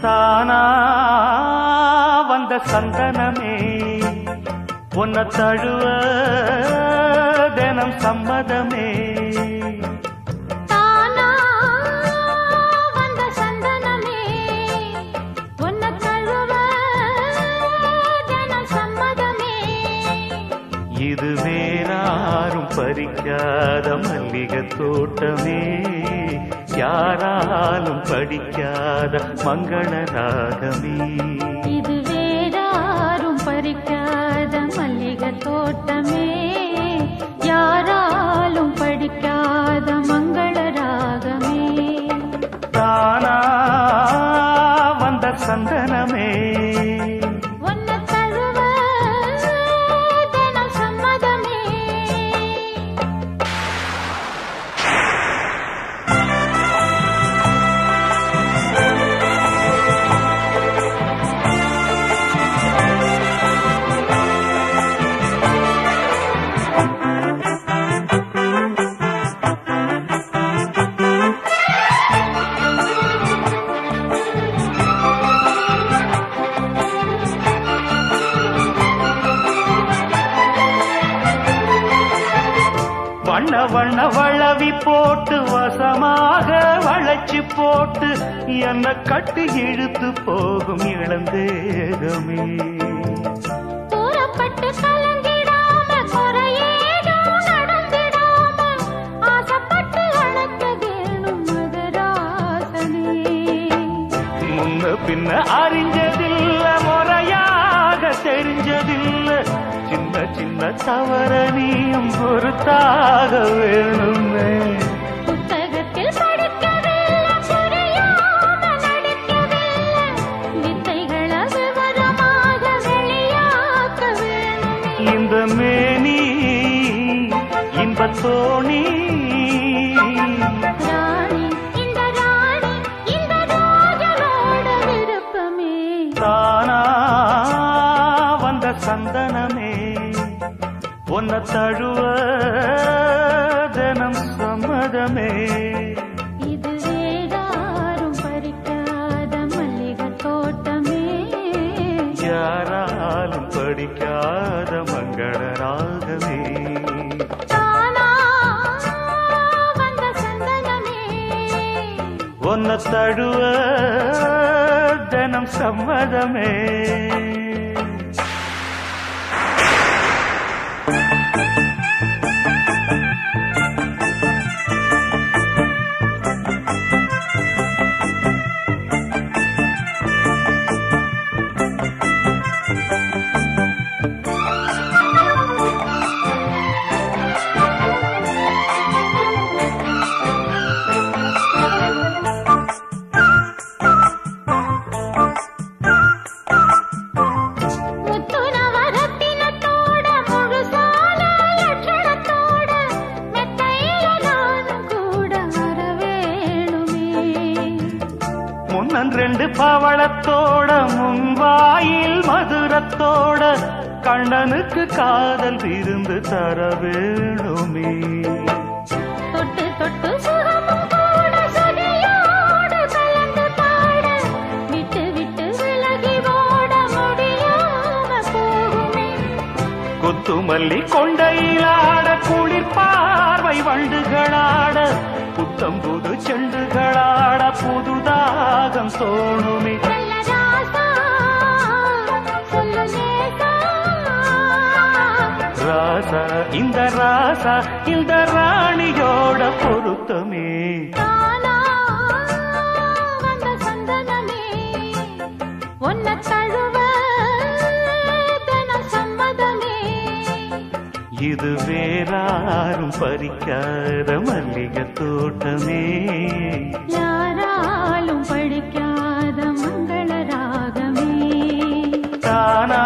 தானா வந்த சந்தனமே உன்னை தழுவ தினம் சம்மதமே. தானா வந்த சந்தனமே உன்னை தழுவ தினம் சம்மதமே. இது வேறாரும் பறிக்காத மல்லிகை தோட்டமே, யாராலும் படிக்காத மங்கள ராகமே. இது வேறாரும் பறிக்காத மல்லிகை தோட்டமே, யாராலும் படிக்காத மங்கள ராகமே. தானா வந்த சந்தனமே உன்னை தழுவ தினம் சம்மதமே. வண்ண வண்ண வளவி போட்டு வசமாக வளைச்சு போட்டு என்ன கட்டி இழுத்து போகும் இளந்தேகமே. கூறப்பட்டு கலங்கிடாம குறையேதும் நடந்திடாம ஆசைப்பட்டு அழைக்க வேணும் மகராசனே. முன்ன பின்ன அறிஞ்சதில்ல, முறையாக தெரிஞ்சதில்ல, சின்ன சின்ன தவற நீயும் பொறுத்தாக வேணுமே. புத்தகத்தில் படிக்கவில்லை, புரியாம நடிக்கவில்லை, வித்தைகளை விவரமாக வெளியாக்க வேணுமே. இந்த மேனி இன்பத்தோணி ராணி இந்த ராணி இந்த ராஜனோட விருப்பமே. தானா வந்த சந்தனமே உன்னை தழுவ தினம் சம்மதமே. இது வேறாரும் பறிக்காத மல்லிகை தோட்டமே, யாராலும் படிக்காத மங்கள ராகமே. தானா வந்த சந்தனமே உன்னை தழுவ தினம் சம்மதமே. முத்துனவரத்தினத்தோட முழுசால லட்சணத்தோட மெத்தையில நானும் கூட வர வேணுமே. முன்னன் ரெண்டு பவளத்தோட முன்வாயில் மதுரத்தோட கண்ணனுக்கு காதல் விருந்து தர வேணுமே. தொட்டு தொட்டு சுகமும் கூட சுதியோடு கலந்து பாட, விட்டு விட்டு விலகி ஓட முடியாம போகுமே. கொத்துமல்லி கொண்டையிலாட குளிர் பார்வை வண்டுகளாட, புத்தம் புது செண்டுகளாட புதுதாகம் தோணுமே. நல்ல ராசா சொல்லு நேசா, ராசா இந்த ராசா இந்த ராணியோட பொருத்தமே. தானா வந்த சந்தனமே உன்னை தழுவ தினம் சம்மதமே. இது வேறாரும் பறிக்காத மல்லிகை தோட்டமே, யாராலும் படிக்காத மங்கள ராகமே. தானா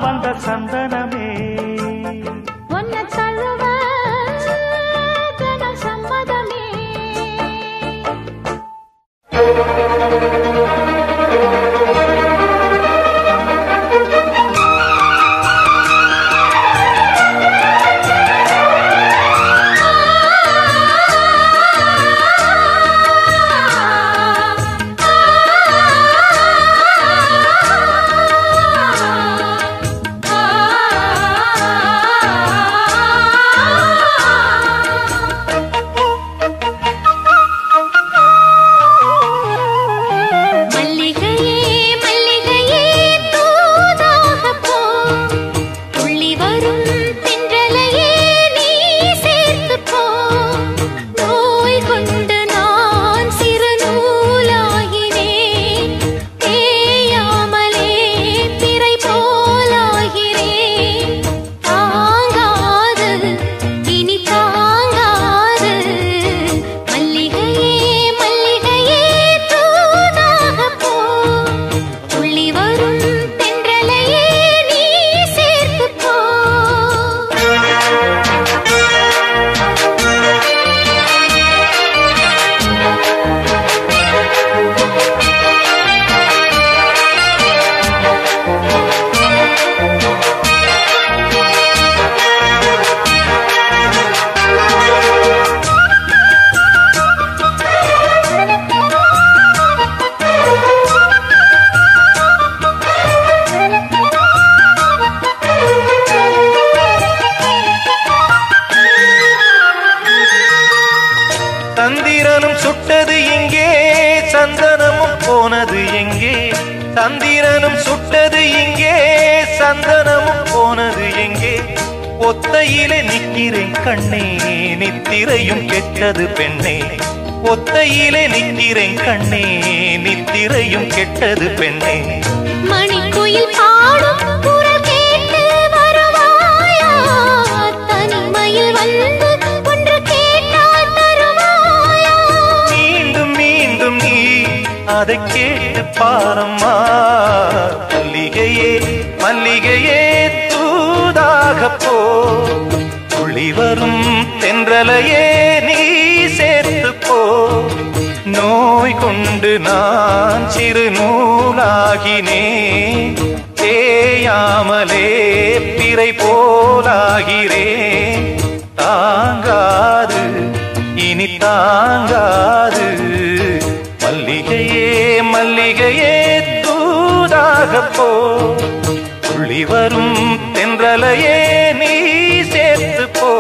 வந்த சந்தனமே உன்னை தழுவ தினம் சம்மதமே. சந்திரனும் சுட்டது எங்கே சந்தனமும் போனது எங்கே சந்திரனும் சுட்டது எங்கே சந்தனமும் போனது எங்கே ஒத்தையிலே நிற்கிறேன் கண்ணே நித்திரையும் கெட்டது பெண்ணே ஒத்தையிலே நிற்கிறேன் கண்ணே நித்திரையும் கெட்டது பெண்ணே மணிக்குயில் பாடும் குரல் கேட்டு வருவாயா தனிமையில் வந்து ஒன்று கேட்டால் தருவாயா மீண்டும் மீண்டும் நீ அதை கேட்டு பாரம்மா மல்லிகையே மல்லிகையே தூதாக போ துளி வரும் தென்றலையே நீ சேர்த்து போ நோய் கொண்டு நான் சிறு நூலாகினேன் தேயாமலே பிறை போலாகிறேன் தாங்காது இனி தாங்காது மல்லிகையே மல்லிகையே தூதாக போ துளி வரும் தென்றலையே நீ சேர்த்து போ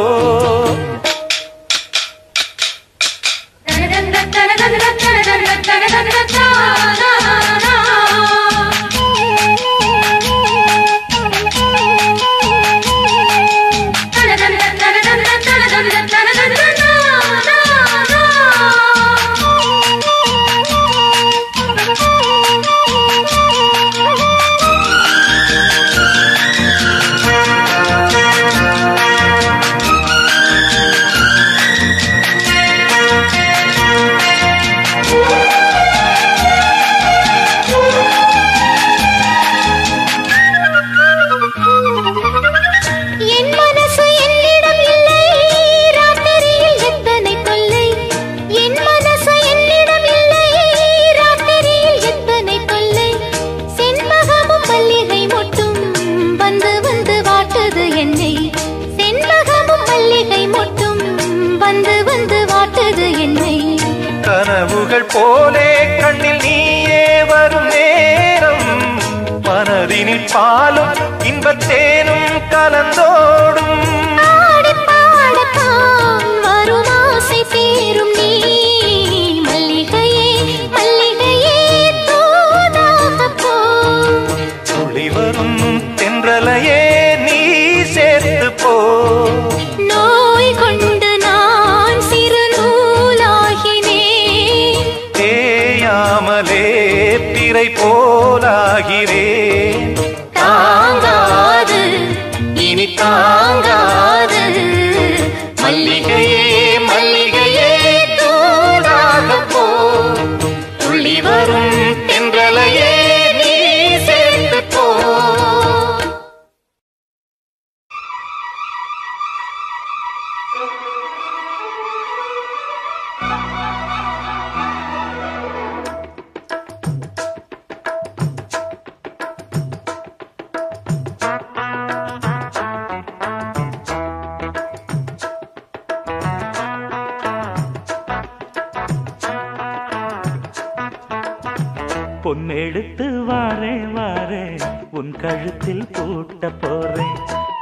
கனவுகள் போலே கண்ணில் நீயே வரும் நேரம் மனதினில் பாலும் இன்பத்தேனும் கலந்தோடும் வரும் ஆசை தீரும் நீ மல்லிகையே மல்லிகையே தூதாக போ துளி வரும் தென்றலையே நீ சேர்த்து போ நோய் கொண்டு நான் சிறு நூலாகினேன் தேயாமலே பிறை போலாகிறேன் தாங்காது இனி தாங்காது பொன்னெடுத்து வாரேன் வாரேன் உன் கழுத்தில் பூட்ட போறேன்.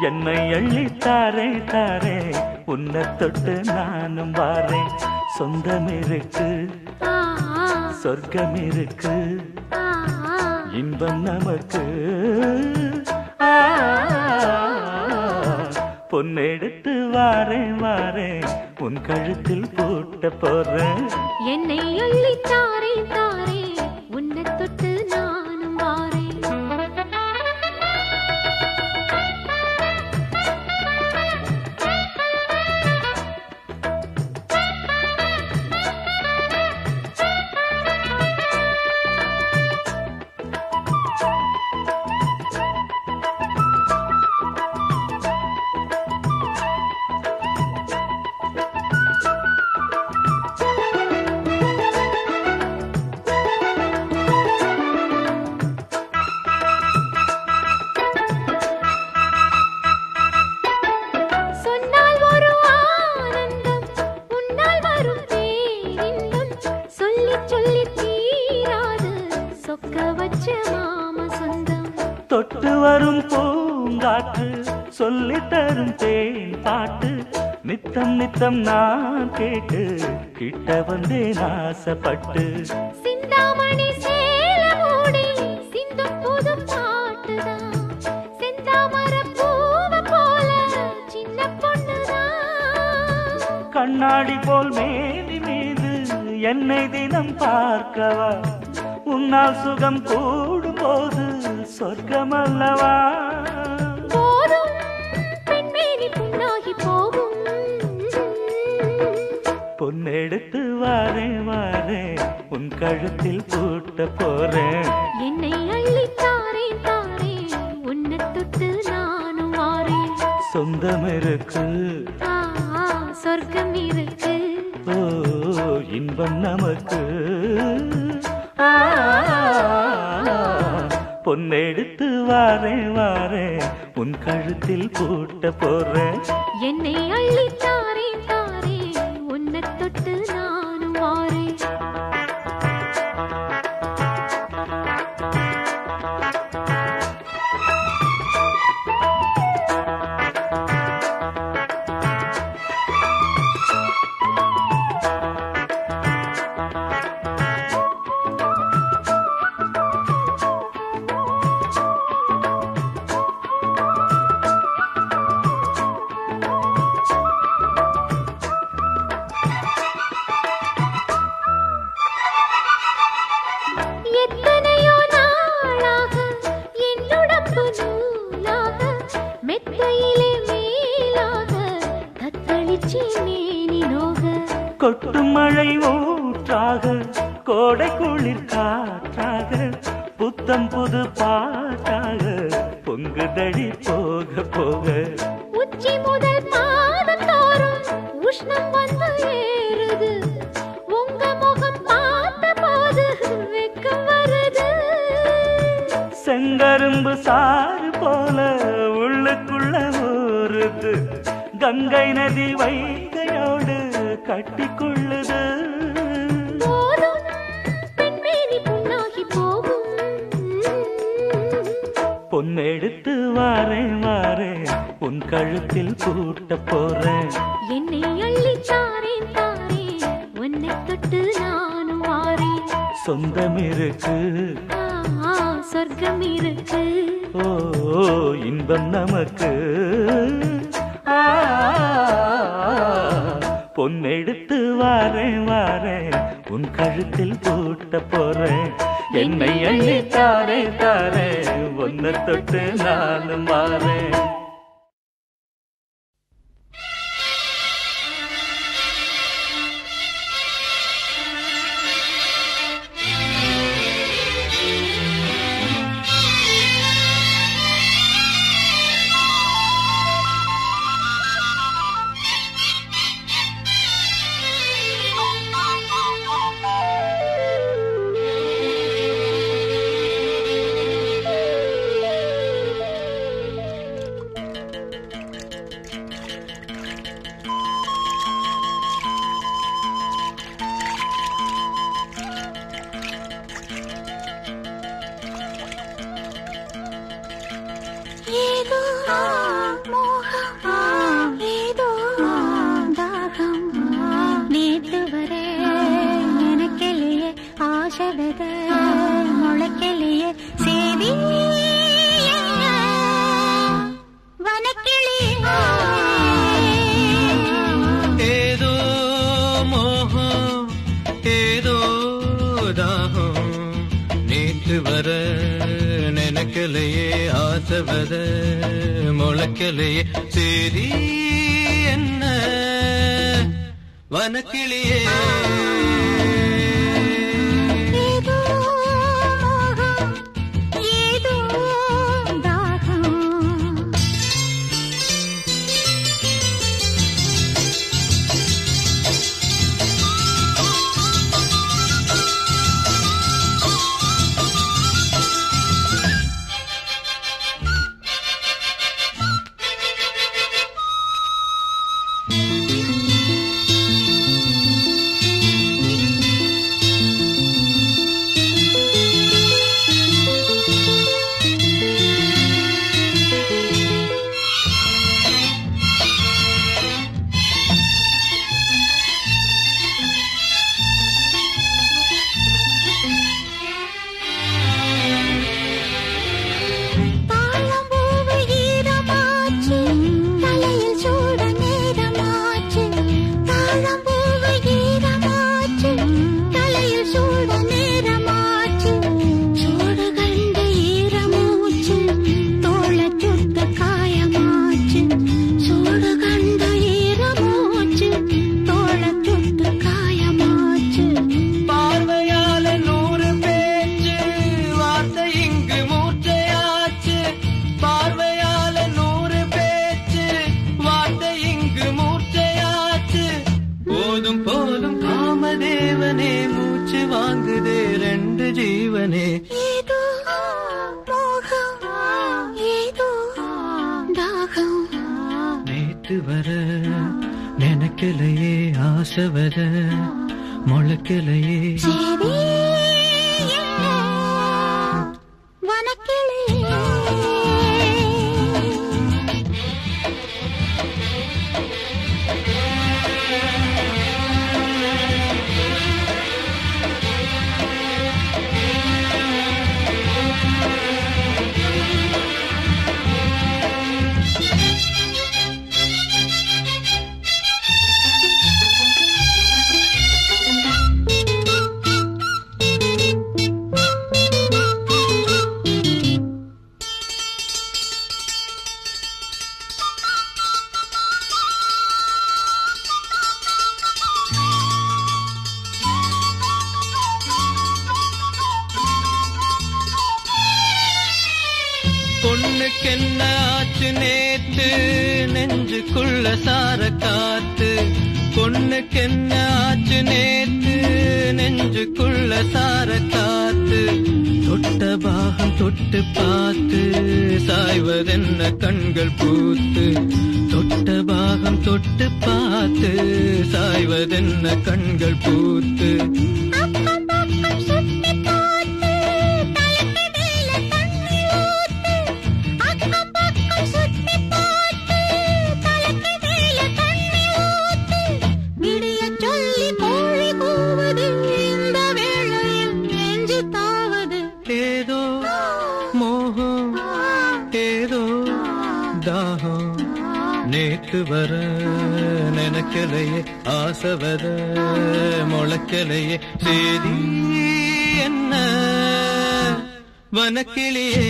என்னை அள்ளித்தாரே தாரே உன்னை தொட்டு நானும் வாரேன். சொந்தம் இருக்கு சொர்க்கம் இருக்கு இன்பம் நமக்கு. பொன்னெடுத்து வாரேன் வாரேன் உன் கழுத்தில் பூட்ட போறேன். என்னை அள்ளித்தாரே தாரே உன்னை தொட்டு நானும் வாரேன். தொட்டு வரும் பூங்காற்று சொல்லி தரும் தேன் பாட்டு நித்தம் நித்தம் நான் கேட்டு கிட்ட வந்தேன் ஆசைப்பட்டு. சிந்தாமணி சேல மூடி சிந்தும் புது பாட்டுதான் செந்தாமர பூவ போல சின்ன பொண்ணுதான். கண்ணாடி போல் மேனி மீது என்னை தினம் பார்க்கவா உன்னால் சுகம் கூடும் போது சொர்க்கம் அல்லவா. போதும் பெண்மேனி புண்ணாகி போகும். பொன்னெடுத்து வாரேன் வாரேன் உன் கழுத்தில் பூட்ட போறேன். என்னை அள்ளித்தாரே தாரே உன்னை தொட்டு நானும் வாரேன். சொந்தம் இருக்கு சொர்க்கம் இருக்கு ஓ இன்பம் நமக்கு. பொன்னெடுத்து வாரேன் வாரேன் உன் கழுத்தில் பூட்ட போறேன். என்னை அள்ளித்தாரே தாரே உன்னை தொட்டு நானும் வாரேன். எத்தனையோ நாளாக என்னுடம்பு நூலாக மெத்தையிலே மேலாக தத்தளிச்சி மேனி நோக. கொட்டும் மழை ஊற்றாக கோடை குளிர் காற்றாக புத்தம் புது பாட்டாக பொங்குதடி போக போக. உச்சி முதல் பாதம் தோறும் உஷ்ணம் வந்து ஏறுது உங்க முகம் பார்த்த போது வெக்கம் வருது. செங்கரும்பு சாறு போல உள்ளுக்குள்ள ஊறுது கங்கை நதி வைகையோடு கட்டிக்கொள்ளுது. போதும் பெண்மேனி புண்ணாகி போகும். பொன்னெடுத்து வாரேன் வாரேன் உன் கழுத்தில் பூட்ட போறேன். என்னை அள்ளித்தாரே தாரே உன்னை தொட்டு நானும் வாரேன். சொந்தம் இருக்கு சொர்க்கம் இருக்கு ஓ இன்பம் நமக்கு. பொன்னெடுத்து வாரேன் வாரேன் உன் கழுத்தில் பூட்ட போறேன். என்னை அள்ளி தாரே தாரே உன்னை தொட்டு நானும் வாரேன். ஏதோ மோகம் ஏதோ தாகம் நேத்து வர எனக்கெளியே ஆசை வித முளைக்கெளியே சேதி வனக்கிளியே ஏதோ மோகம் ஏதோ தாகம் நேத்து வர நினைக்கலையே ஆசவத முளைக்கலையே சேரி என்ன வனக்கிளியே ஏதோ மோகம் ஏதோ தாகம் நினைக்கலையே ஆசவத முளைக்கலையே பொண்ணுக்கென்ன ஆச்சு நேத்து நெஞ்சுக்குள்ள சார காத்து பொண்ணுக்கென்ன ஆச்சு நேத்து நெஞ்சுக்குள்ள சார காத்து தொட்ட பாகம் தொட்டு பார்த்து சாய்வதென்ன கண்கள் பூத்து தொட்ட பாகம் தொட்டு பார்த்து சாய்வதென்ன கண்கள் பூத்து ஏதோ மோகம் ஏதோ தாகம் நேத்து வர நினைக்கலையே ஆசவத முளைக்கலையே சேதி என்ன வனக்கிளியே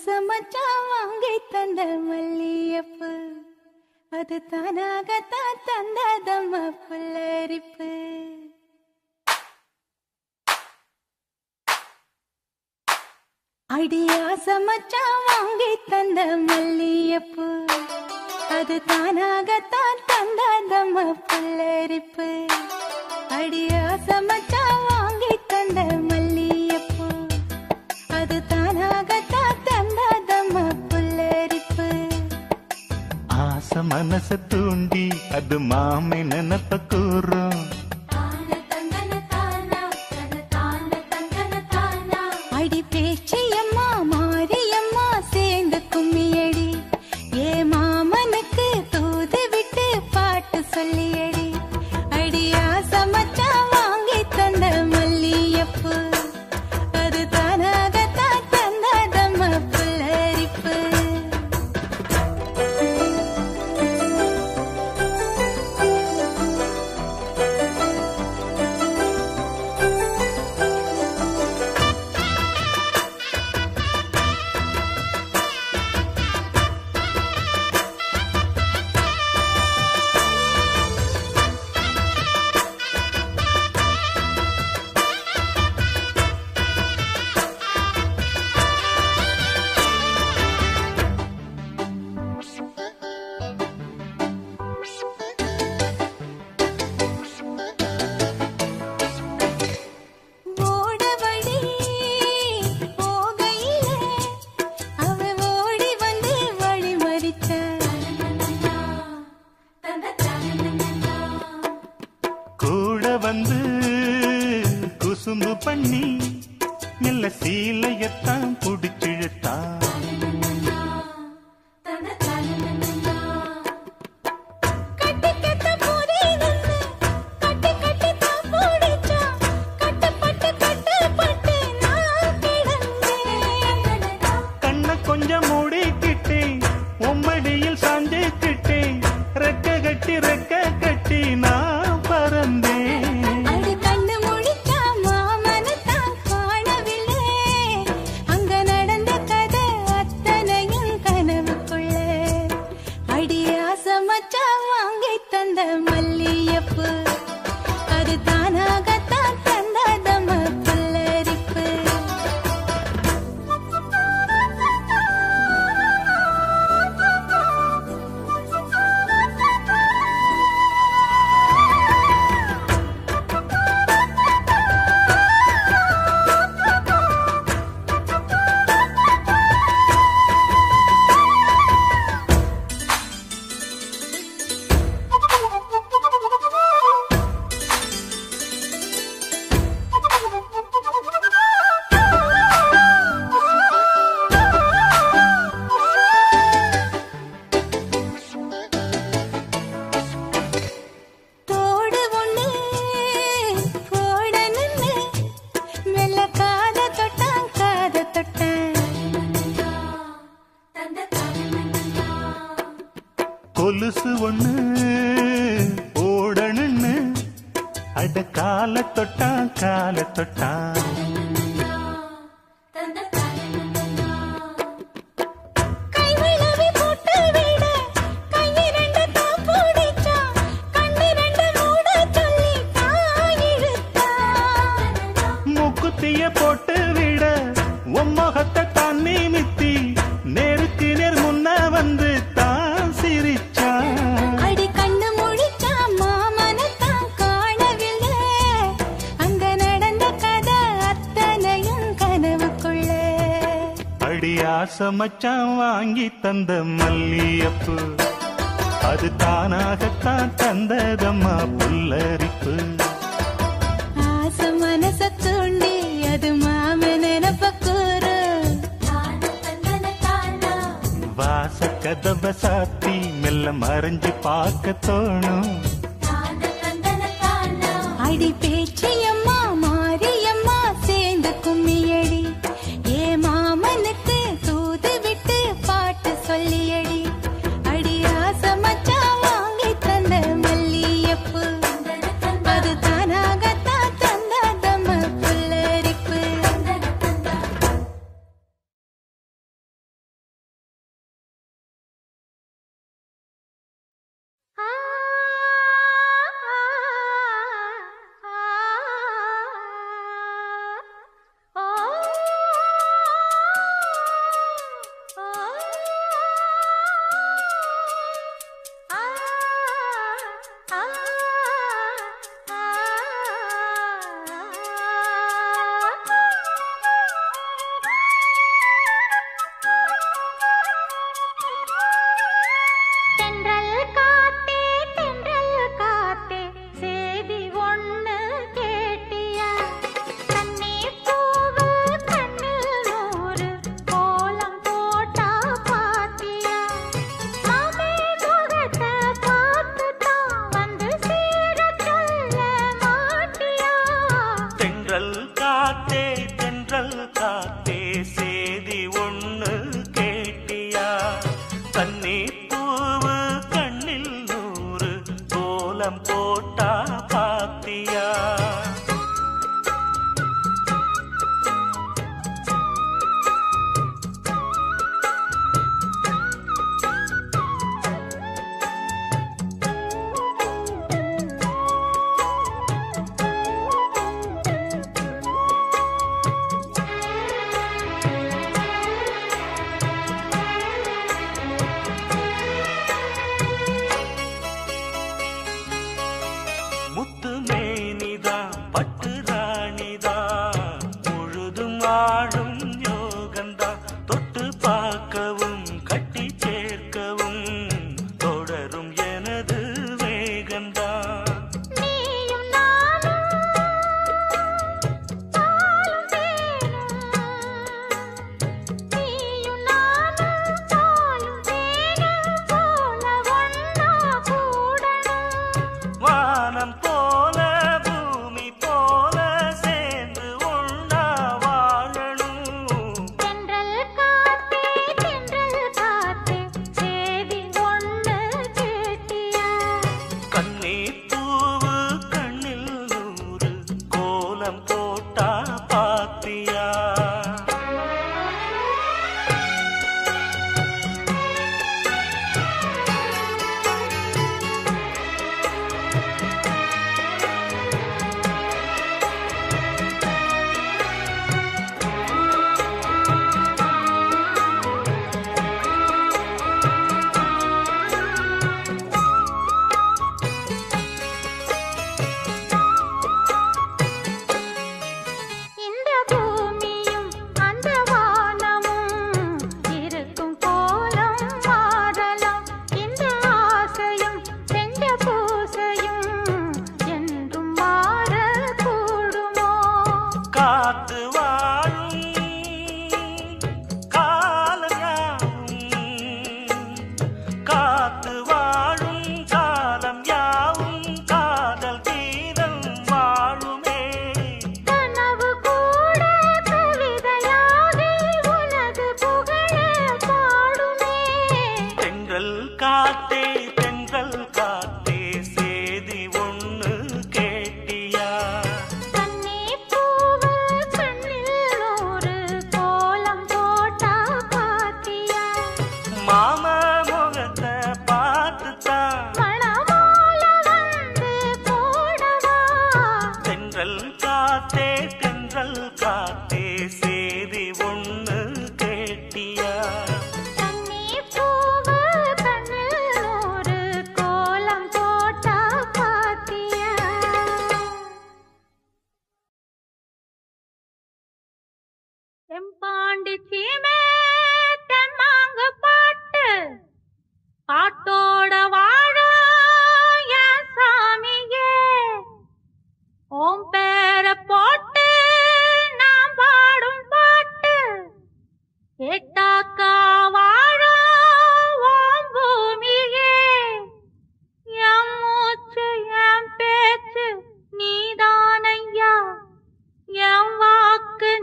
சமச்சா வாங்கி தந்த மல்லியப்பு அது தானாகத்தான் தந்ததம்ம புல்லரிப்பு அடியாச மச்சான் வாங்கி தந்த மல்லியப்பூ அது தானாகத்தான் தந்ததம்ம புல்லரிப்பு அடியாச மச்சான் வாங்கி தந்த மல்லியப்பூ அது தானாகத்தான் தந்ததம்ம புல்லரிப்பு ஆசை மனச தூண்டி அது மாமை நினப்ப கூறும் அடி பேச்சியம்மா மாரியம்மா சேர்ந்து கும்மியடி ஏ மாமனுக்கு தூது விட்டு பாட்டு சொல்லியடி அடியா சமச்சா வாங்கி தந்த மல்லியப்பூ அது தானாகத்தான் தந்ததம்ம புல்லரிப்பு குசும்பு பண்ணி மெல்ல சீலையத்தான் புடிச்சிழுத்தா கண்ண கொஞ்சம் மூடிக்கிட்டேன் உம்மடியில் சாஞ்சுக்கிட்டேன் ரெக்க கட்டி நான் பறந்தேன் மல்லியப்பூ அது தானாகத்தான் தந்ததம்ம புல்லரிப்பு கொலுசு ஒண்ணு ஓடணுன்னு அட கால தொட்டா மூக்குத்திய போட்டு விட உம்மகத்தை தண்ணி மித்தி நேருக்கு நேர் முன்ன வந்து தான் சிரிச்சா அடி கண்ணு முழிச்சா மாமனத்தான் காணவில்லை அங்க நடந்த கதை அத்தனையும் கனவுக்குள்ள அடி ஆசை மச்சான் வாங்கி தந்த மல்லியப்பூ அது தானாகத்தான் தந்ததம்மா புல்லரிப்பு ஆசை மனச தூண்டி அது மாம நினப்ப கூறு வாச கதவ சாத்தி மெல்ல மறைஞ்சு பார்க்க தோணும் அடி பேச்சியம்மா மாரியம்மா சேர்ந்து கும்மியடி ஏ மாமனுக்கு தூது விட்டு பாட்டு சொல்லியடி அடி ஆசை மச்சான் வாங்கி தந்த மல்லியப்பூ அது தானாகத்தான் தந்ததம்ம புல்லரிப்பு போட்டா பாத்தியா?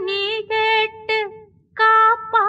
நீ கேட்டு காப்பா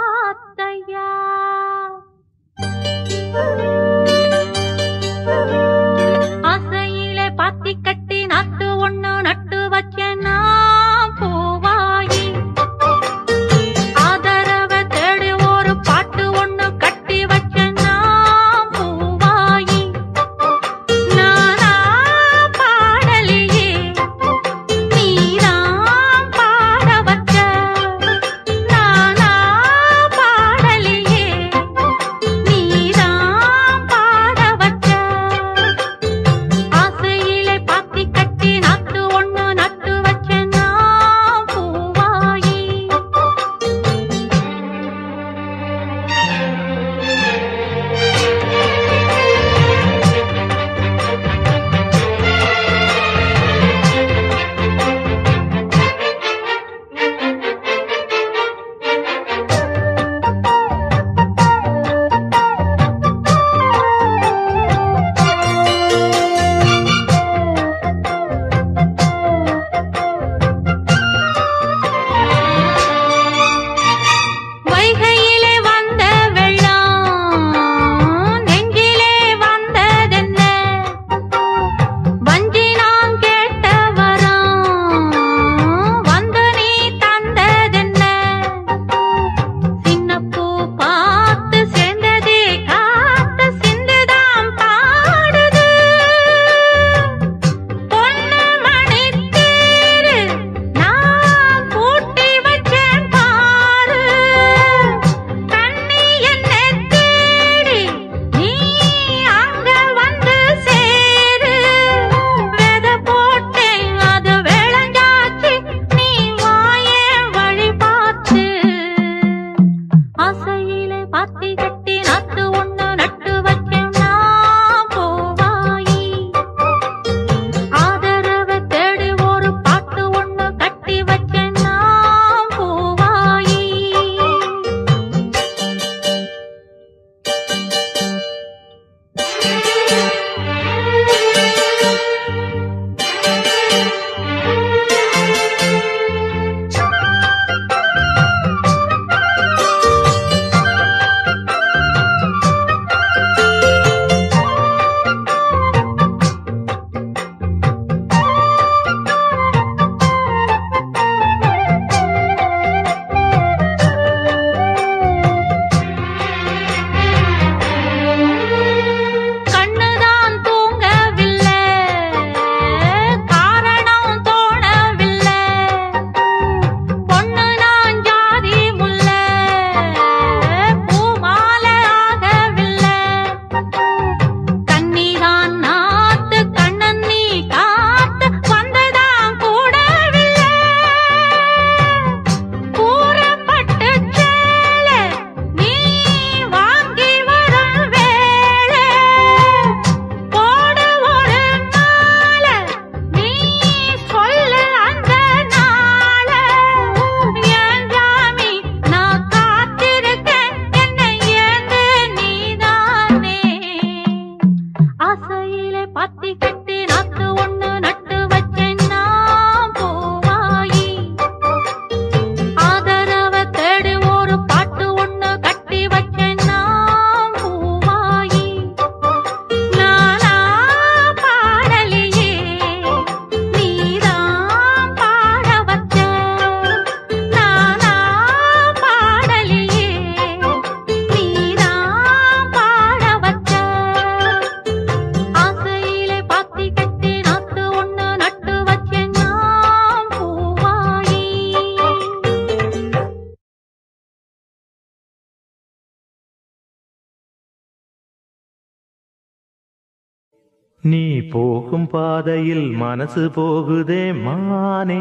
நீ போகும் பாதையில் மனசு போகுதே மானே.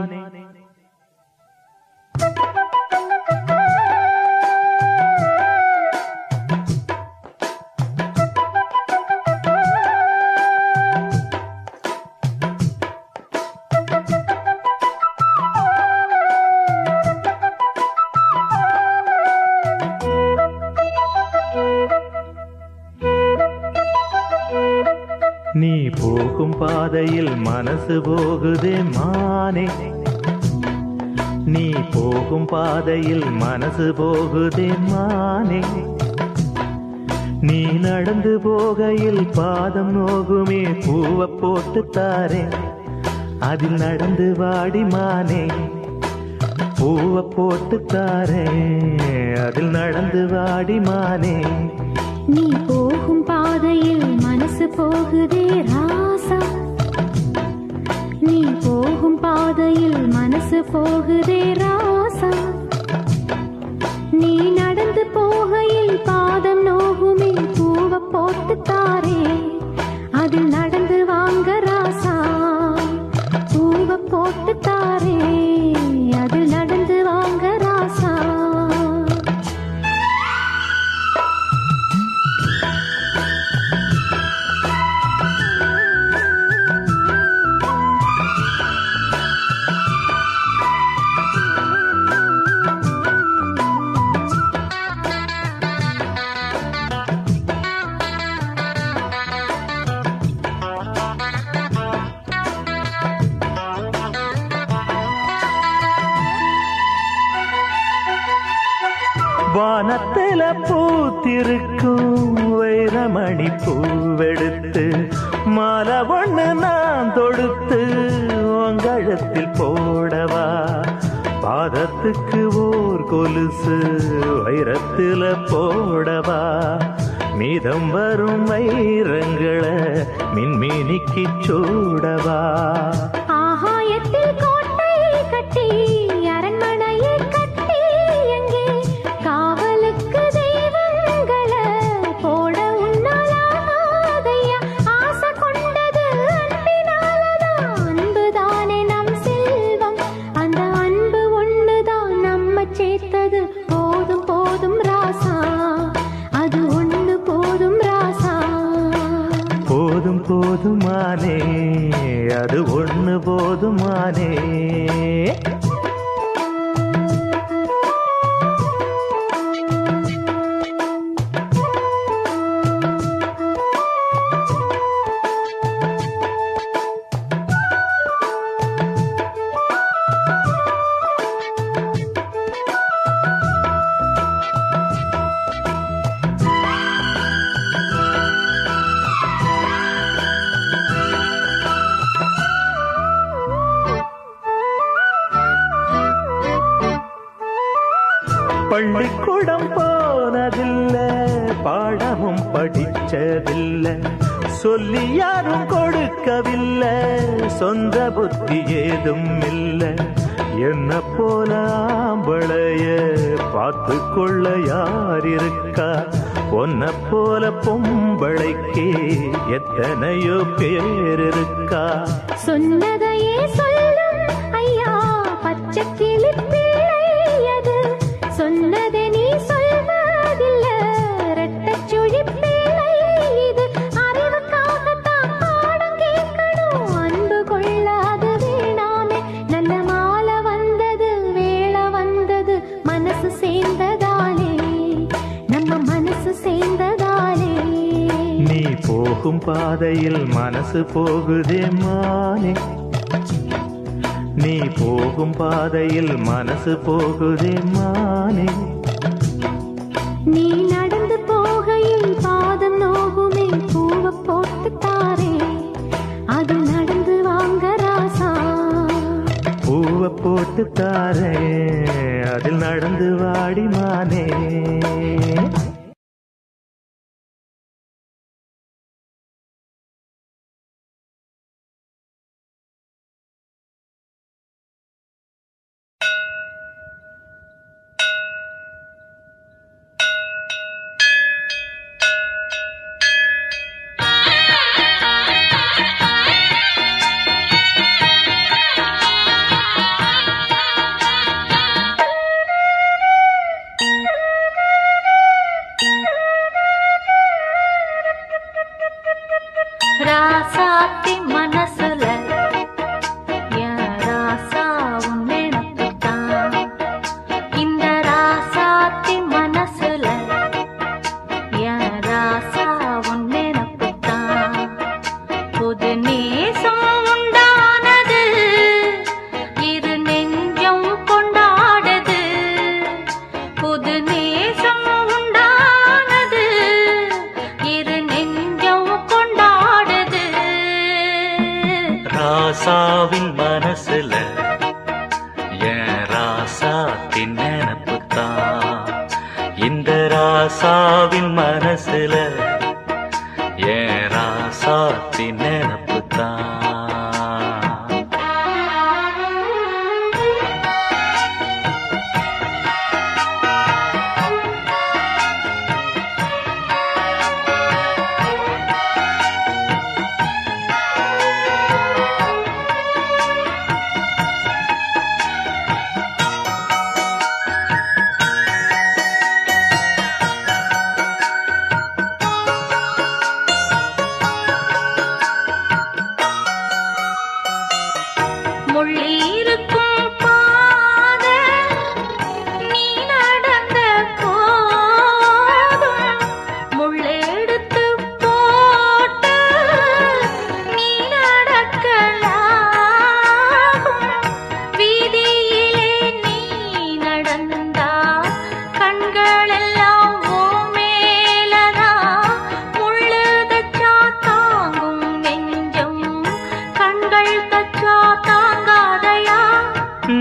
நீ போகும் பாதையில் மனசு போகுதே மானே. நீ போகும் பாதையில் மனசு போகுதே மானே. நீ நடந்து போகையில் பாதம் நோகுமே பூவை போட்டு தாரே. அதில் நடந்து வாடி மானே. பூவை போட்டு தாரே. அதில் நடந்து வாடி மானே. நீ போகும் பாதையில் மனசு போகுதே ராசா. நீ போகும் பாதையில் மனசு போகுதே ராசா. நீ நடந்து போகையில் பாதம் நோகுமே பூவை போட்டு தாரே. அதில் நடந்து வாங்க ராசா. பூவை போட்டு தாரே. அதில் நடந்து வாங்க ராசா. வானத்தில பூத்திருக்கும் வைரமணி பூவெடுத்து மாலை ஒண்ணு நான் தொடுத்து உங்கழத்தில் போடவா. பாதத்துக்கு ஓர் கொலுசு வைரத்தில போடவா. மீதம் வரும் வைரங்களை மின்மினிக்கு சூடவா. ஆகாயத்தில் கோட்டை கட்டி அரண்மனையை கட்டி எங்கே காவலுக்கு தெய்வங்களை போட உன்னாலாதையா. ஆசை கொண்டது அன்பினாலதான். அன்புதானே நம் செல்வம். அந்த அன்பு ஒண்ணுதான் நம்ம சேர்த்தது. போதும் போதும் ராசா. அது ஒண்ணு போதும் ராசா. போதும் போதுமானே. அது ஒண்ணு போதுமானே. பள்ளிக்கூடம் போனதில்லை. பாடமும் படிச்சதில்லை. சொல்லி யாரும் கொடுக்கவில்லை. சொந்த புத்தி ஏதும் இல்லை. என்ன போல ஆம்பளைய பார்த்து கொள்ள யார் இருக்கா. ஒன்ன போல பொம்பளைக்கு எத்தனையோ பேர் இருக்கா. சொன்னதையே சொல்லும் ஐயா பச்சை கிளி பிள்ளையது. சொன்னதை நீ சொல்வதில்ல ரெட்டச்சுழி பிள்ளை இது. அறிவுக்காகத்தான் பாடம் கேட்கணும். அன்பு கொள்ளாது வேணாமே. நல்ல மாலை வந்தது வேளை வந்தது. மனசு சேர்ந்ததாலே நம்ம மனசு சேர்ந்ததாலே. நீ போகும் பாதையில் மனசு போகுதே மானே. நீ போகும் பாதையில் மனசு போகுதே மானே. நீ நடந்து போகையில் பாதம் நோகுமே பூவை போட்டு தாரே. அது நடந்து வாங்க ராசா. பூவை போட்டு தாரே. அதில் நடந்து வாடி மானே. மனசுல என் ராசாத்தின் நினப்புத்தான். இந்த ராசாவின் மனசுல என் ராசாத்தின் நினப்புத்தான்.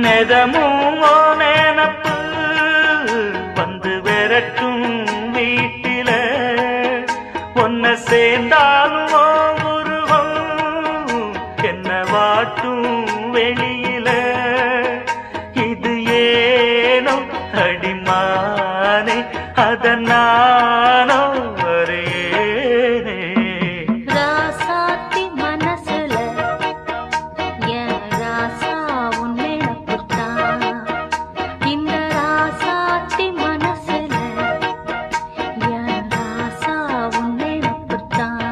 நெதமும் நினப்பு வந்து விரட்டும் வீட்டில ஒன்ன சேர்ந்தாலும் உருவம் என்ன வாட்டும் வெளியில. இது ஏனோ அடிமானே அதனானோ வரேனே. ராசாத்தி மனசுல என் ராசா உன் நினப்புத்தான். இந்த ராசாத்தி மனசுல என் ராசா உன் நினப்புத்தான்.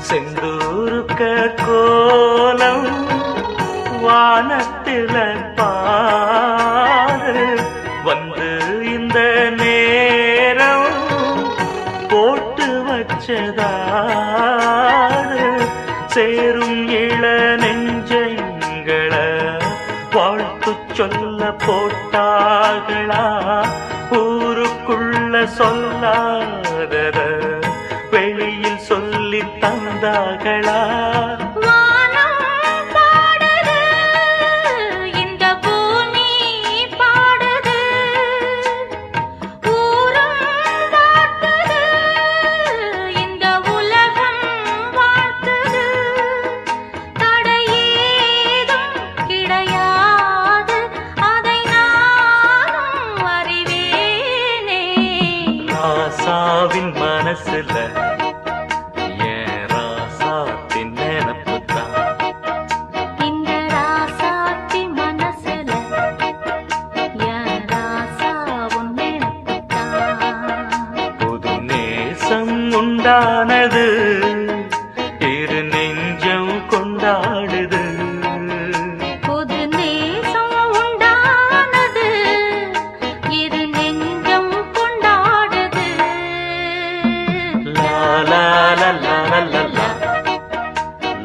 செந்தூருக்க கோலம் வானத்தில பாரு வந்து இந்த நேரம் போட்டு வச்சதாரு. சேரும் இள நெஞ்சங்களை வாழ்த்து சொல்ல போட்டார்களா? ஊருக்குள்ள சொல்லாதத வெளியில் சொல்லி தந்தார்களா? வானம் பாடுது, இந்த பூமி பாடுது, ஊரும் வாழ்த்துது, இந்த உலகம் வாழ்த்துது. தடையேதும் கிடையாது, அதை நானும் அறிவேனே. ராசாவின் மனசுல என் ராசாத்தின் நினப்புத்தான். இந்த ராசாத்தி மனசுல என் ராசா உன் நினப்புத்தான். புது நேசம் உண்டானது, இரு நெஞ்சம் கொண்டாடுது. புது நேசம் உண்டானது, இரு நெஞ்சம் கொண்டாடுது. லா லா லா லா லா லா லா.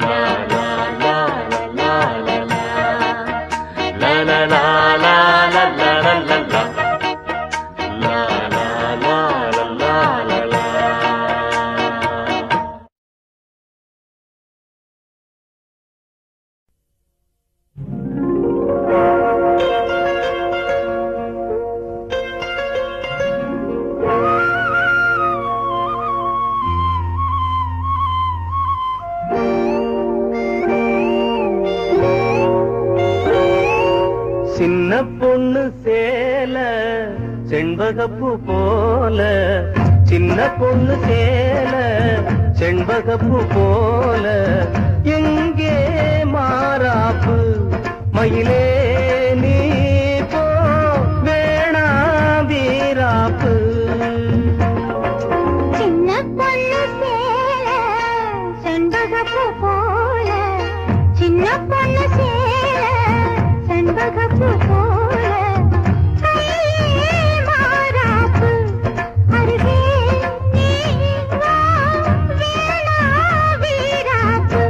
லா லா லா லா லா லா லா. லா லா லா லா லா லா லா லா லா. லா லா லா லா லா லா லா. சின்ன பொண்ணு சேல செண்பகப்பூ போல, சின்ன பொண்ணு சேல செண்பகப்பூ போல, எங்கே மாறாப்பு மயிலே நீ போ வேணா வீராப்பு. சின்ன பொண்ணு சேல செண்பகப்பூ போல சின்ன பொண்ணு சேல செண்பகப்பூ போல கையே மாறாப்பு அருகே நீ வா வேணா வீராப்பு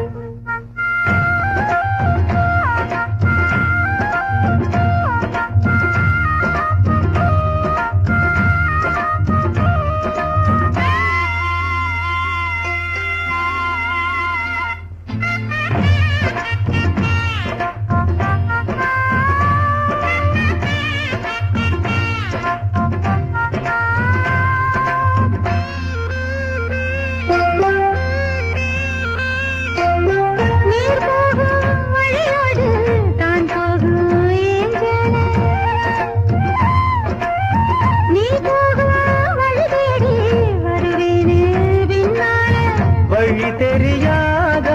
வழி தெரியாத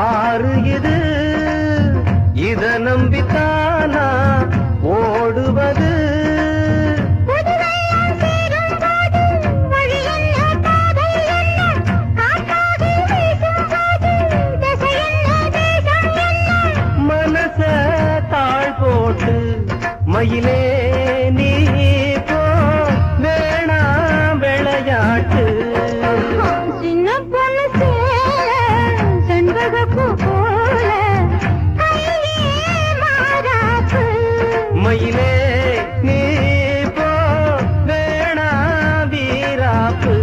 ஆறு இது இத நம்பித்தானா ஓடுவது மனச தாழ் போட்டு மயிலே நீ போ வேணா விளையாட்டு சின்ன பொண்ணு சேல செண்பகப்பூ போல கையே மாறாப்பு மயிலே நீ போ வேணா வீராப்பு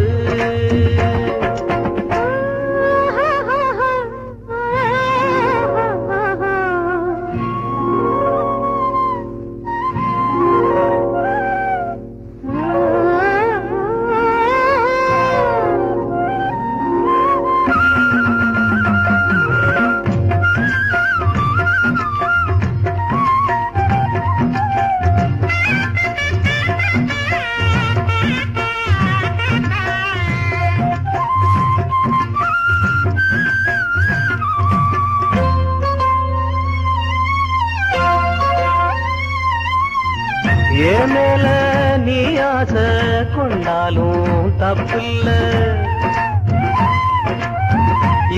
என் மேல நீ ஆசை கொண்டாலும் தப்பில்ல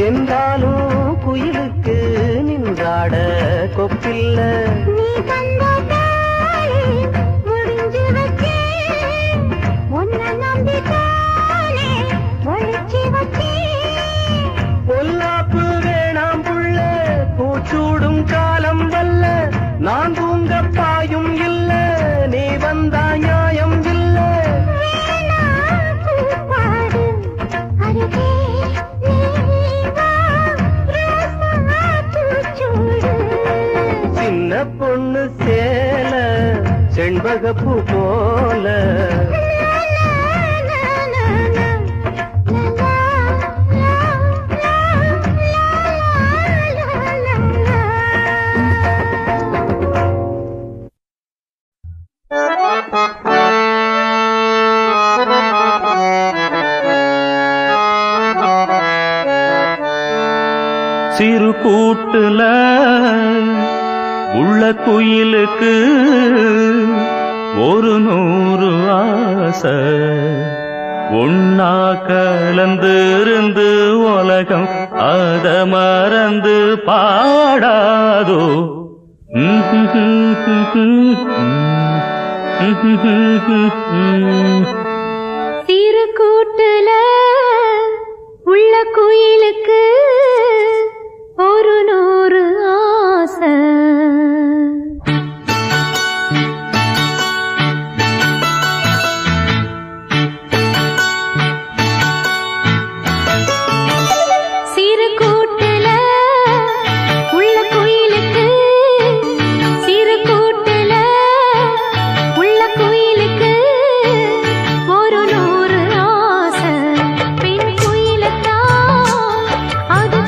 என்றாலும் குயிலுக்கு நின்றாட கொப்பில்ல நீ தந்த தாலி முடிஞ்சு வச்சே உன்னை நம்பித்தானே ஒழிச்சு வச்சே பொல்லாப்பு வேணாம் புள்ள பூச்சூடும் காலம் வல்ல நான் தூங்க பாயும் இல்ல நீ வந்தா நியாயம் இல்ல வேணா பூப்பாடு அருகே நீ வா ரோசா பூச்சூடு சின்ன பொண்ணு சேல செண்பகப்பூ போல சிறு கூட்டுல உள்ள குயிலுக்கு ஒரு 100 ஆசை ஒன்னா கலந்து இருந்து உலகம் அத மறந்து பாடாதோ சிறு கூட்டுல உள்ள குயிலுக்கு ஒரு 100 ஆசை சிறு கூட்டுல உள்ள குயிலுக்கு சிறு கூட்டுல உள்ள குயிலுக்கு ஒரு 100 ஆசை பெண் குயிலத்தான் அது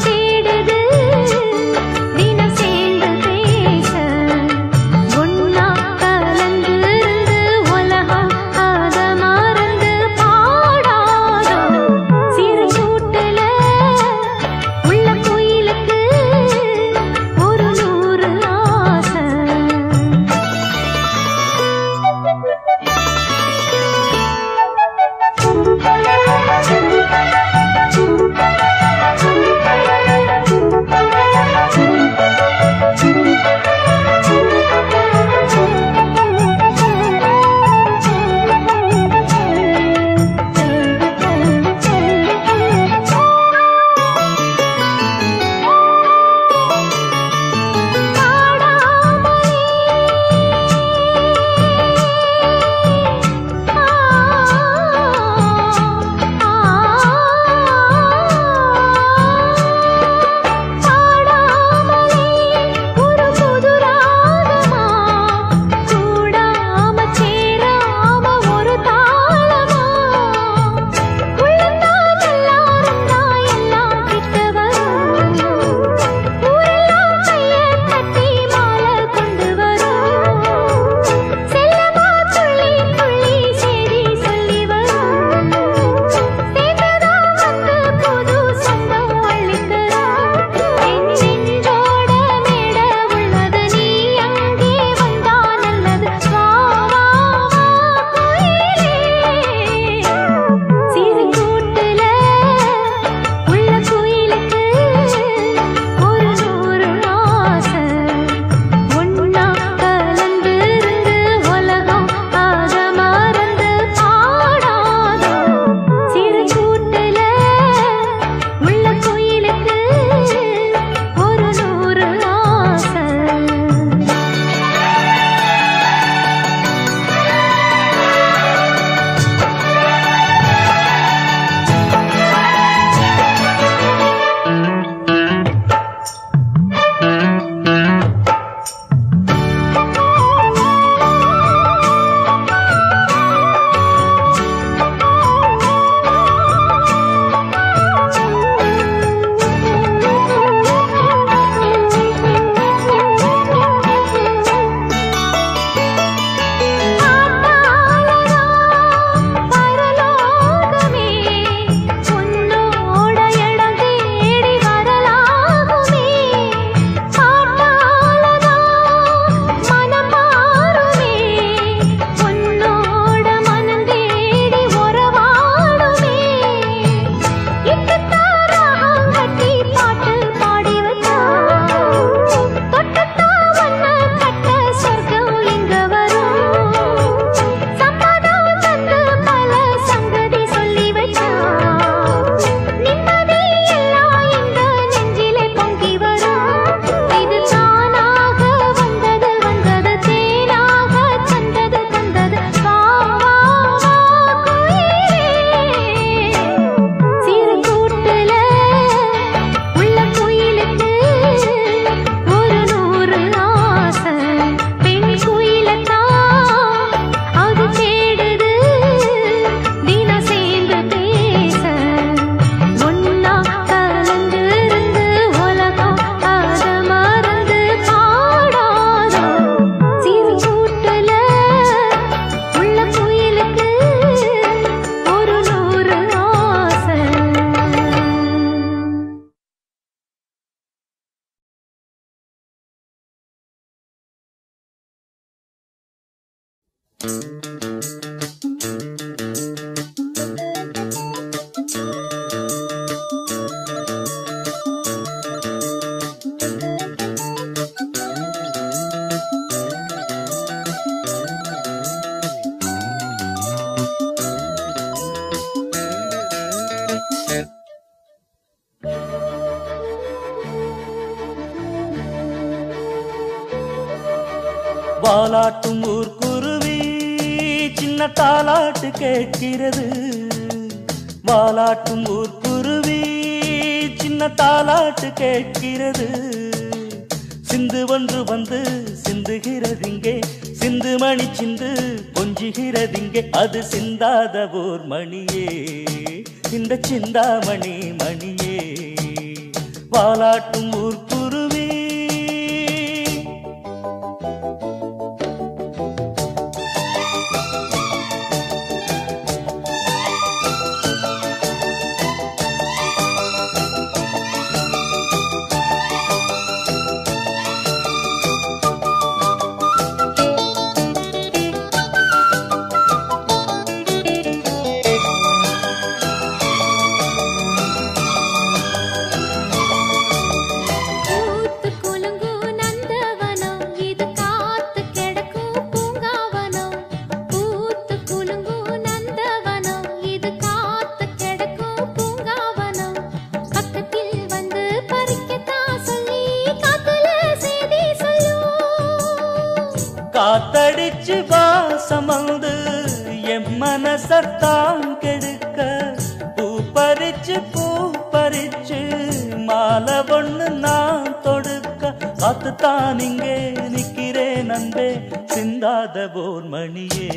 வாலாட்டும் ஊர்க்குருவி சின்ன தாலாட்டு கேட்கிறது. வாலாட்டும் ஊர்க்குருவி சின்ன தாலாட்டு கேட்கிறது. சிந்து ஒன்று வந்து சிந்துகிறதிங்கே, சிந்து மணி சிந்து கொஞ்சுகிறதிங்கே. அது சிந்தாத ஓர் மணியே, இந்த சிந்தாமணி மணியே. வாலாட்டும் ஊர்க்குருவி காத்தடிச்சு வாசமந்து என் மனசத்தான் கெடுக்க. பூ பறிச்சு மாலை ஒண்ணு நான் தொடுக்க. காத்துத்தான் இங்கே நிக்கிறேன் அன்பே, சிந்தாத போர் மணியே,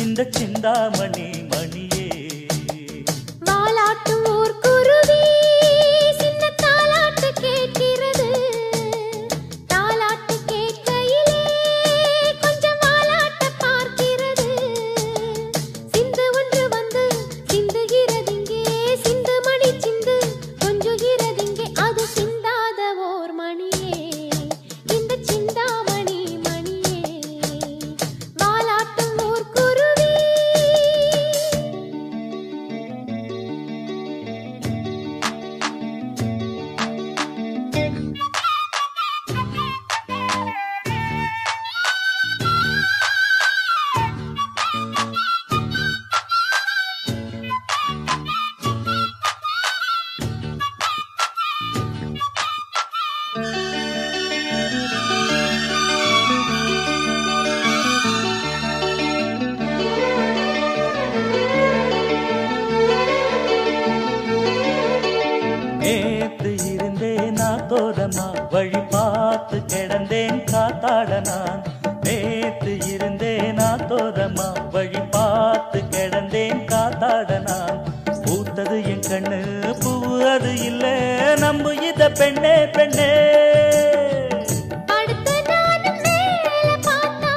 இந்த சிந்தாமணி மணியே. வாலாட்டும் ஊர் குருவி சின்ன தாலாட்டு கேட்கிறது. தாலாட்டு கேட்கையிலே கொஞ்சம் வாலாட்ட பார்க்கிறது. சிந்து ஒன்று வந்து சிந்துகிறதிங்கே, சிந்து மணி சிந்து கொஞ்சுகிறதிங்கே. அது சிந்தாத ஓர் மணியே, இந்த சிந்தாமணி மணியே. வாலாட்டும் ஊர் குருவி நேத்து இருந்தேன் தோரமா, வழி பார்த்து கிடந்தேன் காத்தாட நான். நேத்து இருந்தேன் தோரமா, வழி பார்த்து கிடந்தேன் காத்தாட நான். பூத்தது என் கண்ணு பூவு அது இல்ல, நம்பு இத பெண்ணே பெண்ணே. அடுத்து நானும் மேல பார்த்தா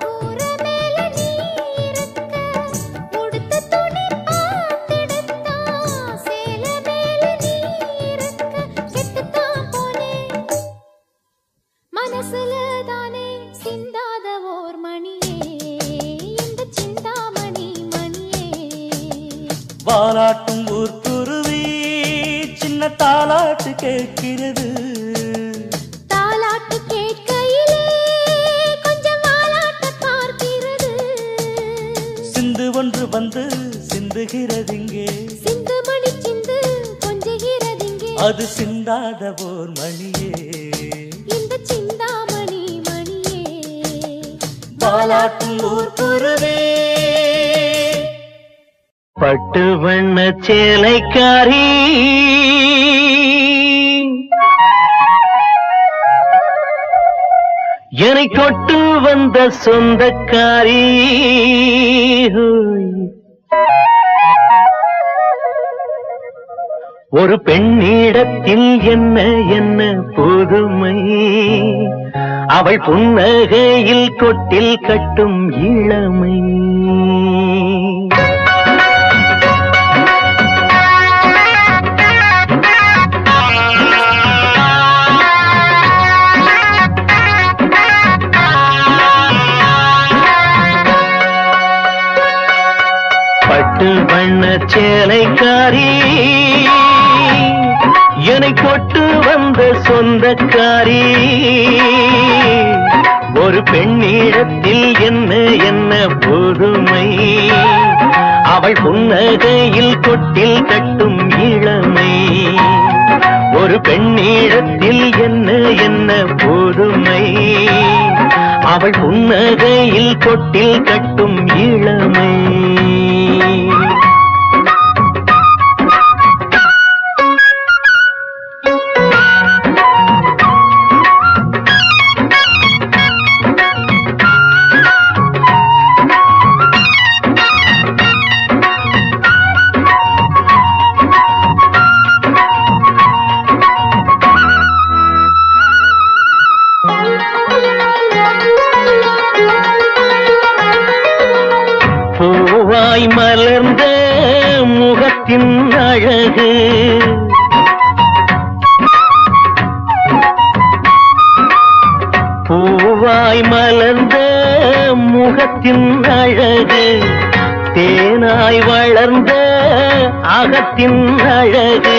கூரை மேல நீ இருக்க. உடுத்த துணி பார்த்தெடுத்தா சேலை மேல நீ இருக்க. கெட்டுத்தான் போனேன் மனசுல தானே, சிந்தாத ஓர் மணியே, இந்த சிந்தாமணி மணியே. வாலாட்டும் ஊர்க்குருவி சின்ன தாலாட்டு கேட்கிறது. தாலாட்டு கேட்கையிலே கொஞ்சம் வாலாட்ட பார்க்கிறது. சிந்து ஒன்று வந்து சிந்துகிறதிங்கே, சிந்து மணி சிந்து கொஞ்சுகிறதிங்கே. அது சிந்தாத ஓர் மணியே, இந்த சிந்தாமணி மணியே. வாலாட்டும் ஊர்க்குருவி. பட்டு வண்ண சேலைக்காரி என்னை தொட்டு வந்த சொந்தக்காரி. ஒரு பெண்ணிடத்தில் என்ன என்ன புதுமை, அவள் புன்னகையில் தொட்டில் கட்டும் இளமை. சேலைக்காரி என்னை தொட்டு வந்த சொந்தக்காரி ஒரு பெண்ணிடத்தில் என்ன என்ன புதுமை அவள் புன்னகையில் தொட்டில் கட்டும் இளமை ஒரு பெண்ணிடத்தில் என்ன என்ன புதுமை அவள் புன்னகையில் தொட்டில் கட்டும் இளமை பூவாய் மலர்ந்த முகத்தின் அழகு பூவாய் மலர்ந்த முகத்தின் அழகு தேனாய் வளர்ந்த அகத்தின் அழகு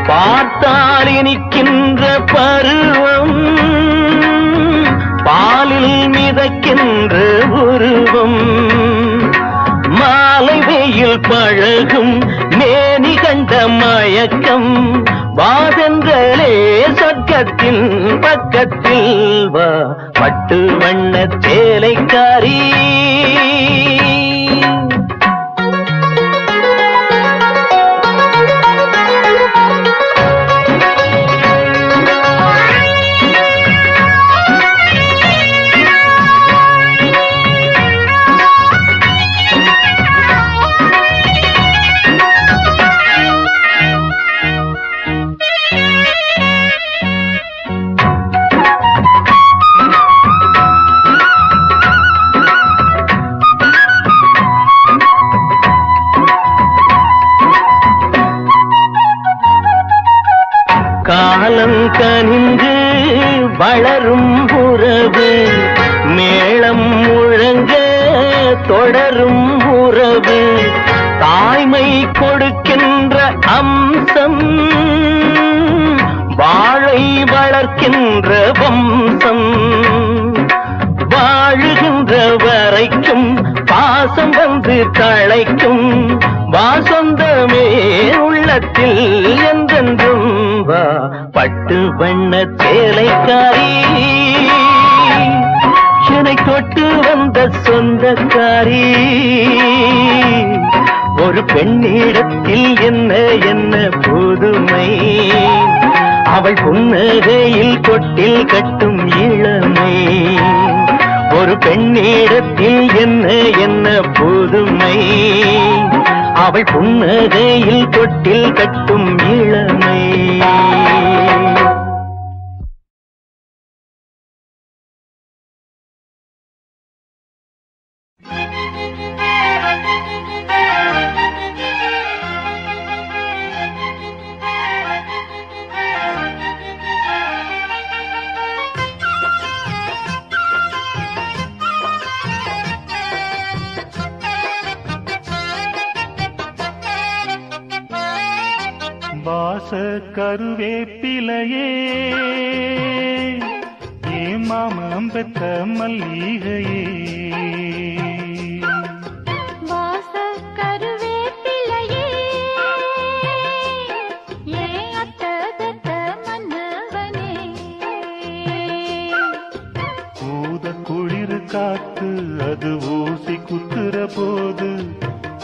பார்த்தால் இனிக்கின்ற பருவம் பாலில் மிதக்கின்ற உருவம் மாலை வெயில் பழகும் மேனி கண்ட மயக்கம் வாதங்களே சொர்க்கத்தின் பக்கத்தில் வா பட்டு வண்ண சேலைக்காரி காலம் கனிந்து வளரும் உறவு மேளம் முழங்க தொடரும் உறவு தாய்மை கொடுக்கின்ற அம்சம் வாழை வளர்க்கின்ற வம்சம் வாழுகின்ற வரைக்கும் பாசம் வந்து தழைக்கும் வாசந்தமே உள்ளத்தில் என்றென்றும் வா பட்டு வண்ண சேலைக்காரி என்னை தொட்டு வந்த சொந்தக்காரி ஒரு பெண்ணிடத்தில் என்ன என்ன புதுமை அவள் புன்னகையில் தொட்டில் கட்டும் இளமை ஒரு பெண்ணிடத்தில் என்ன என்ன புதுமை அவள் புன்னகையில் தொட்டில் கட்டும் இளமை வாச கருவேப்பிலையே ஏ மாமம் பெத்த மல்லிகையே வாச கருவேப்பிலையே ஏ அத்த பெத்த மன்னவனே ஊத குளிர் காத்து அது ஊசி குத்துற போது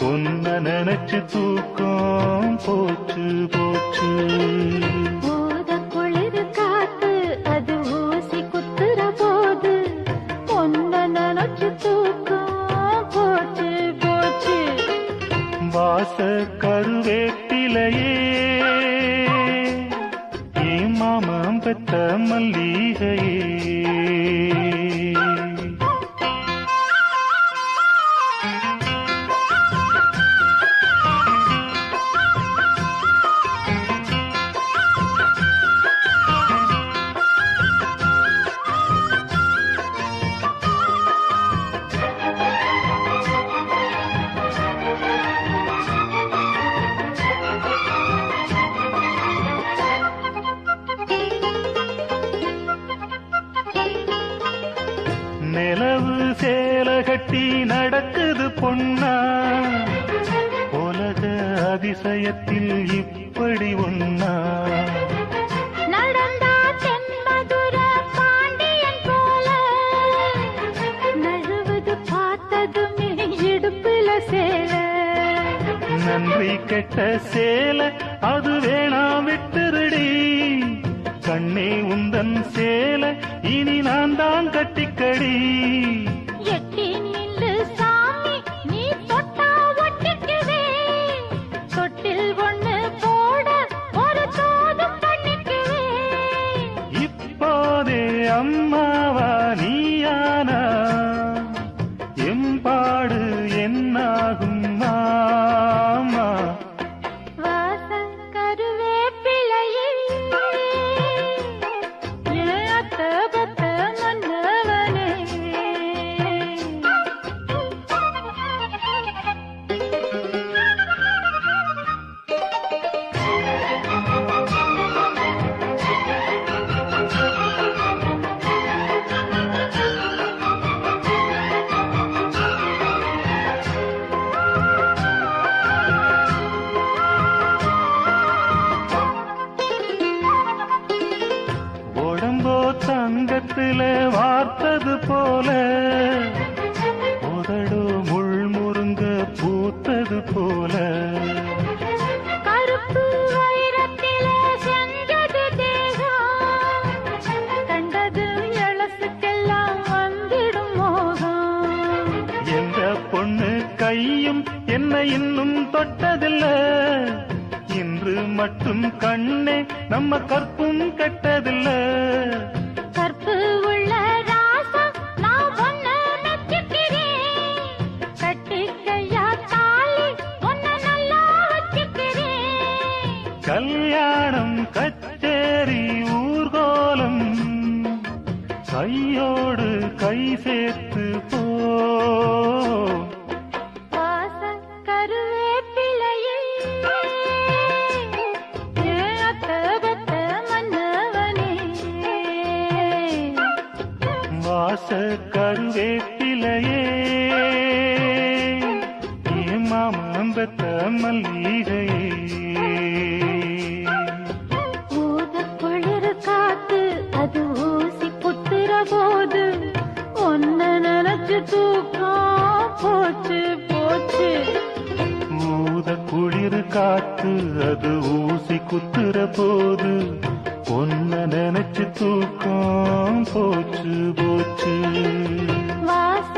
பொன்ன நினைச்சு தூக்கம் போச்சு போச்சு ஊத குளிர் காத்து அது ஊசி குத்துற போது பொன்ன நினைச்சு தூக்கம் போச்சு போச்சு வாச கருவேப்பிலையே ஏ மாமம் பெத்த மல்லிகையே கட்டி நடக்குது பொன்னா உலக அதிசயத்தில் இப்படி ஒன்னா நடந்தா தென்மதுர பாண்டியன் போல நழுவது பார்த்ததுமே இடுப்புல சேல நன்றி கெட்ட சேல அது வேணா விட்டுருடி கண்ணே உந்தன் சேல இனி நான் தான் கட்டிக்கடி எட்டி நில்லு சாமி நீ தொட்டா ஒட்டிக்குவே தொட்டில் ஒண்ணு போட ஒரு தோதும் பண்ணிக்குவே இப்போதே அம்மாவா நீயானா எம்பாடு என்னாகும் மாமா வாசம் கருவேப்பிலையே ஏத்த பத்த மன்னவனே உடம்போ தங்கத்தில வார்த்தது போல உதடோ முள் முருங்க பூத்தது போல கருப்பு வைரத்திலே செஞ்சது தேகம் கண்டது எழசுக்கெல்லாம் வந்திடும் மோகம் எந்த பொண்ணு கையும் என்ன இன்னும் தொட்டதில்ல இன்று மட்டும் கண்ணே நம்ம கற்பும் கெட்டதில்ல கற்பு உள்ள ராசம் நான் ஒன்னு மெச்சுக்கிறேன் கட்டிக்கையா தாலி ஒன்னு நல்லா வச்சுக்கிறேன் கல்யாணம் கச்சேரி ஊர்கோலம் கையோடு கை சேர்த்து போ வாசம் கருவேப்பிலையே ஏத்த பத்த மன்னவனே வாச கருவேப்பிலையே ஏமாமந்தத்த மல்லிகையே ஊத குளிர் காத்து அது ஊசி குத்துற போது ஒன்ன நினைச்சு தூக்கம் போச்சு போச்சு ஊத குளிர் காத்து அது ஊசி குத்துற போது ஒன்ன நினைச்சு தூக்கம் போச்சு போச்சு வாச